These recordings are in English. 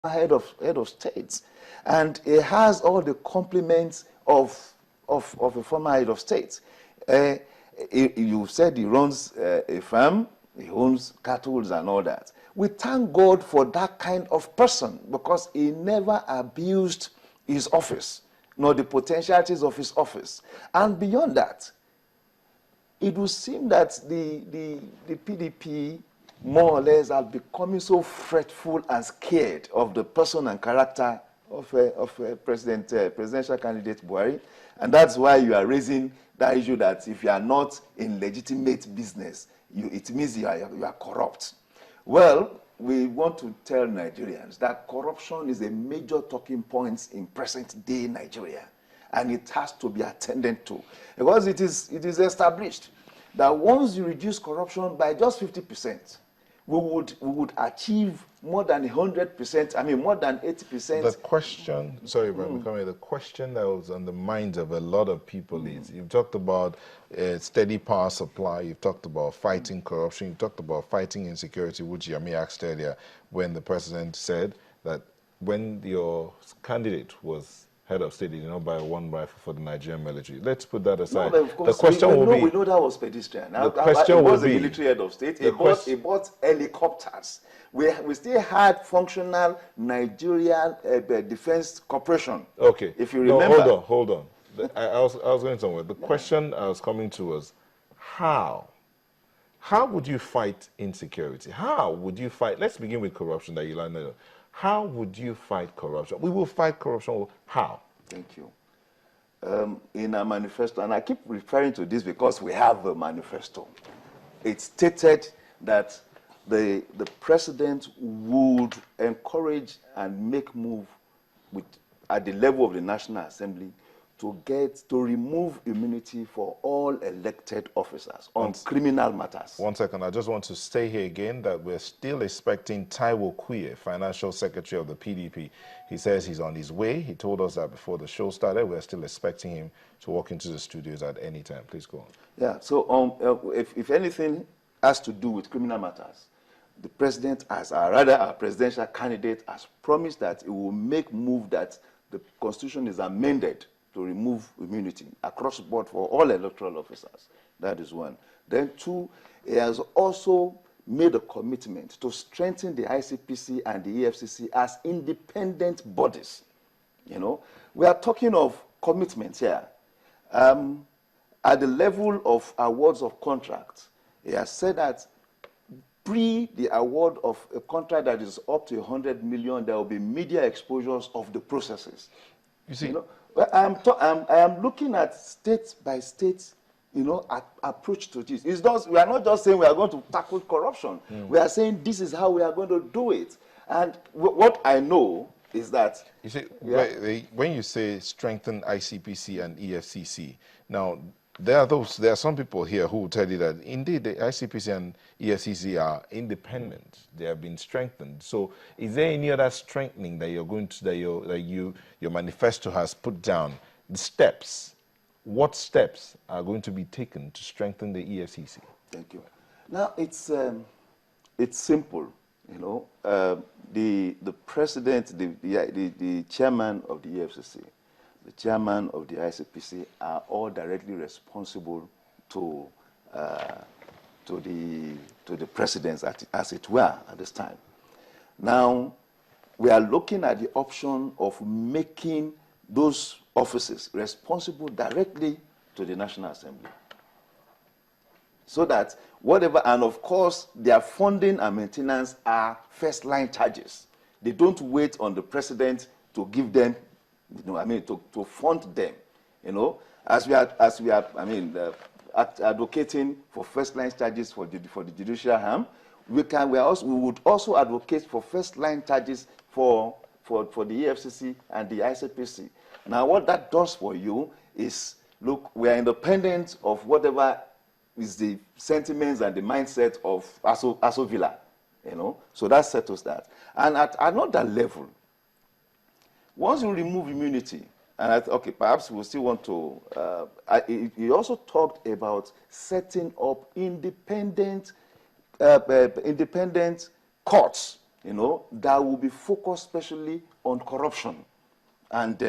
head of states, and he has all the compliments of a former head of state. You said he runs a farm, he owns cattle and all that. We thank God for that kind of person because he never abused his office, nor the potentialities of his office. And beyond that, it would seem that the PDP more or less are becoming so fretful and scared of the person and character of presidential candidate Buhari. And that's why you are raising that issue that if you are not in legitimate business, it means you are corrupt. Well, we want to tell Nigerians that corruption is a major talking point in present-day Nigeria, and it has to be attended to, because it is established that once you reduce corruption by just 50%, we would achieve more than 100%, I mean more than 80%. The question, sorry, the question that was on the minds of a lot of people is, you've talked about steady power supply, you've talked about fighting corruption, you've talked about fighting insecurity, which Yami asked earlier when the president said that when your candidate was head of state, he did not buy one rifle for the Nigerian military. Let's put that aside. No, of course, the question will be... We know that was pedestrian. The question will be... the military head of state. He bought helicopters. We still had functional Nigerian Defense Corporation. Okay. If you remember. No, hold on. I was going somewhere. The question I was coming to was, how? How would you fight insecurity? How would you fight... Let's begin with corruption that you learned. How would you fight corruption? We will fight corruption. How? Thank you. In our manifesto, and I keep referring to this because we have a manifesto, it stated that the president would encourage and make move at the level of the National Assembly to remove immunity for all elected officers on criminal matters. 1 second, I just want to stay here again that we're still expecting Taiwo Kuye, Financial Secretary of the PDP. He says he's on his way. He told us that before the show started. We're still expecting him to walk into the studios at any time. Please go on. Yeah, so if anything has to do with criminal matters, the president, rather our presidential candidate, has promised that he will make move that the Constitution is amended to remove immunity across the board for all electoral officers. That is one. Then two, he has also made a commitment to strengthen the ICPC and the EFCC as independent bodies. You know, we are talking of commitments here. At the level of awards of contracts, he has said that pre the award of a contract that is up to 100 million, there will be media exposures of the processes. You see, I am looking at state by state, approach to this. We are not just saying we are going to tackle corruption. We are saying this is how we are going to do it. And what I know is that... You see, when you say strengthen ICPC and EFCC, now, there are some people here who will tell you that indeed the ICPC and EFCC are independent. They have been strengthened. So, is there any other strengthening that you're going to your manifesto has put down? The steps. What steps are going to be taken to strengthen the EFCC? Thank you. Now it's simple. The president, the chairman of the EFCC, the chairman of the ICPC are all directly responsible to the presidents, as it were, at this time. Now, we are looking at the option of making those offices responsible directly to the National Assembly. So that whatever, and of course, their funding and maintenance are first-line charges. They don't wait on the president to give them, to fund them. As we are, advocating for first-line charges for the judicial arm, we would also advocate for first-line charges for the EFCC and the ICPC. Now, what that does for you is, look, we are independent of whatever is the sentiments and the mindset of Aso Villa, So that settles that. And at another level, once you remove immunity, and perhaps we still want to, he also talked about setting up independent courts that will be focused specially on corruption and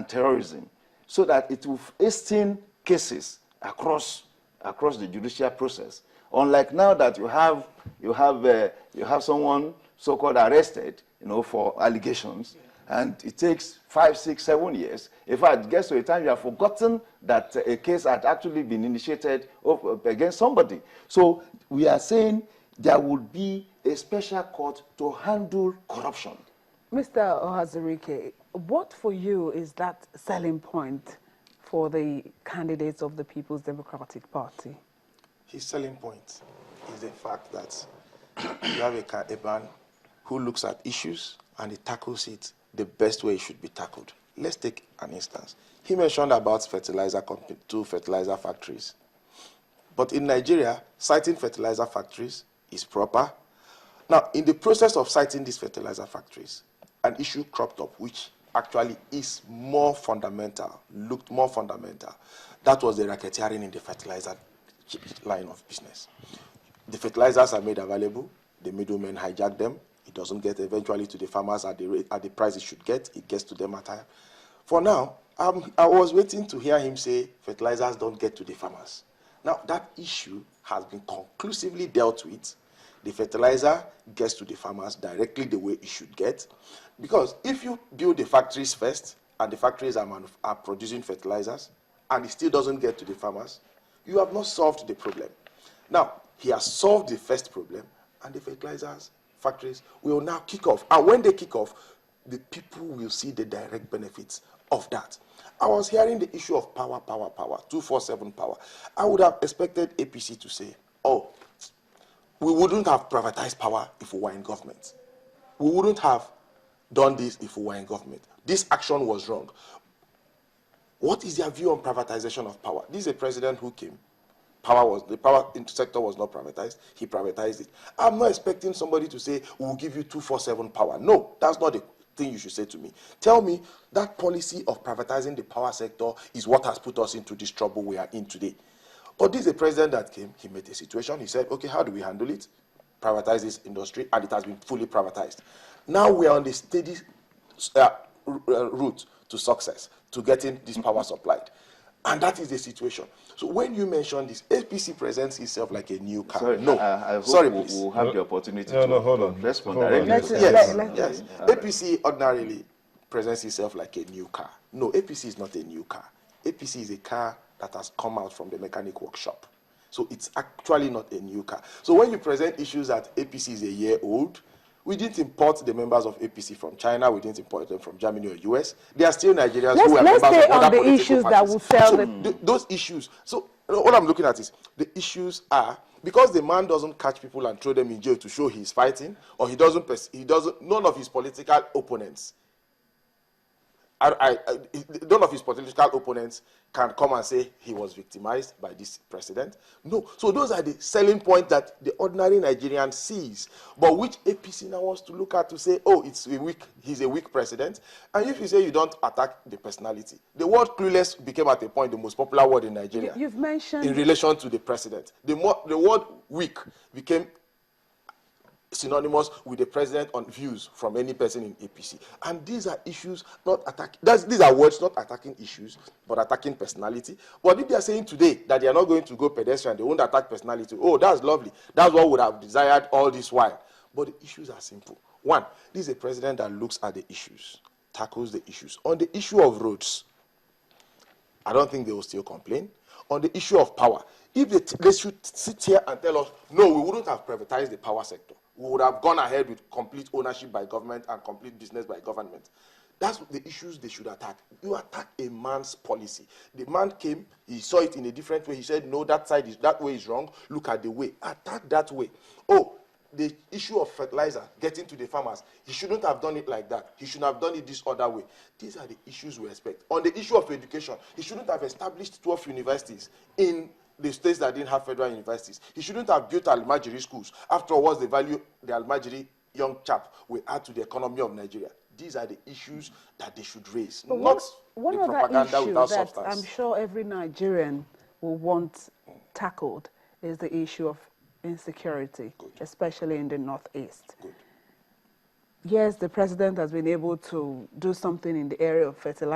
terrorism, so that it will hasten cases across the judicial process. Unlike now that you have someone so-called arrested, for allegations, and it takes 5, 6, 7 years. In fact, it gets to a time you have forgotten that a case had actually been initiated against somebody. So we are saying there would be a special court to handle corruption. Mr. Ohazurike, what for you is that selling point for the candidates of the People's Democratic Party? His selling point is the fact that you have a man who looks at issues and he tackles it the best way it should be tackled. Let's take an instance. He mentioned about two fertilizer factories. But in Nigeria, citing fertilizer factories is proper. Now, in the process of citing these fertilizer factories, an issue cropped up which actually is more fundamental, looked more fundamental. That was the racketeering in the fertilizer line of business. The fertilizers are made available, the middlemen hijack them, it doesn't get eventually to the farmers at the price it should get, it gets to them at time. For now, I was waiting to hear him say fertilizers don't get to the farmers. Now, that issue has been conclusively dealt with. The fertilizer gets to the farmers directly the way it should get. Because if you build the factories first, and the factories are producing fertilizers, and it still doesn't get to the farmers, you have not solved the problem. Now, he has solved the first problem, and the fertilizers factories will now kick off. And when they kick off, the people will see the direct benefits of that. I was hearing the issue of power, 247 power. I would have expected APC to say, oh, we wouldn't have privatized power if we were in government. We wouldn't have done this if we were in government. This action was wrong. What is their view on privatization of power? This is a president who came. The power sector was not privatized. He privatized it. I'm not expecting somebody to say, we will give you 247 power. No, that's not the thing you should say to me. Tell me that policy of privatizing the power sector is what has put us into this trouble we are in today. But this is a president that came, he made a situation, he said, okay, how do we handle it? Privatize this industry, and it has been fully privatized. Now we are on the steady route to success, to getting this power supplied. And that is the situation. So when you mention this, APC presents itself like a new car. Sorry, no. I hope Sorry, we'll, please. we'll have the opportunity to respond hold directly. on. Yes. APC ordinarily presents itself like a new car. No, APC is not a new car. APC is a car that has come out from the mechanic workshop. So it's actually not a new car. So when you present issues that APC is a year old, we didn't import the members of APC from China. We didn't import them from Germany or US. They are still Nigerians who are members of other political issues parties. that will sell so those issues. So what I'm looking at is the issues are because the man doesn't catch people and throw them in jail to show he's fighting, or he doesn't. None of his political opponents. None of his political opponents can come and say he was victimized by this president. No. So those are the selling points that the ordinary Nigerian sees, but which APC now wants to look at to say, oh, he's a weak president. And if you say you don't attack the personality, the word clueless became at a point the most popular word in Nigeria. You've mentioned... in relation to the president. The word weak became synonymous with the president on views from any person in APC. And these are issues not attacking, these are words not attacking issues, but attacking personality. But if they are saying today that they are not going to go pedestrian, they won't attack personality, oh, that's lovely. That's what we would have desired all this while. But the issues are simple. One, this is a president that looks at the issues, tackles the issues. On the issue of roads, I don't think they will still complain. On the issue of power, if they should sit here and tell us, no, we wouldn't have privatized the power sector. We would have gone ahead with complete ownership by government and complete business by government. That's the issues they should attack. You attack a man's policy. The man came, he saw it in a different way. He said, no, that way is wrong. Look at the way. Attack that way. Oh, the issue of fertilizer, getting to the farmers, he shouldn't have done it like that. He should have done it this other way. These are the issues we expect. On the issue of education, he shouldn't have established 12 universities in the states that didn't have federal universities. He shouldn't have built Almajiri schools. After all, what's the value the Almajiri young chap will add to the economy of Nigeria? These are the issues that they should raise, but not one the propaganda without that substance. I'm sure every Nigerian will want tackled is the issue of insecurity, especially in the Northeast. Good. Yes, the president has been able to do something in the area of fertilizer.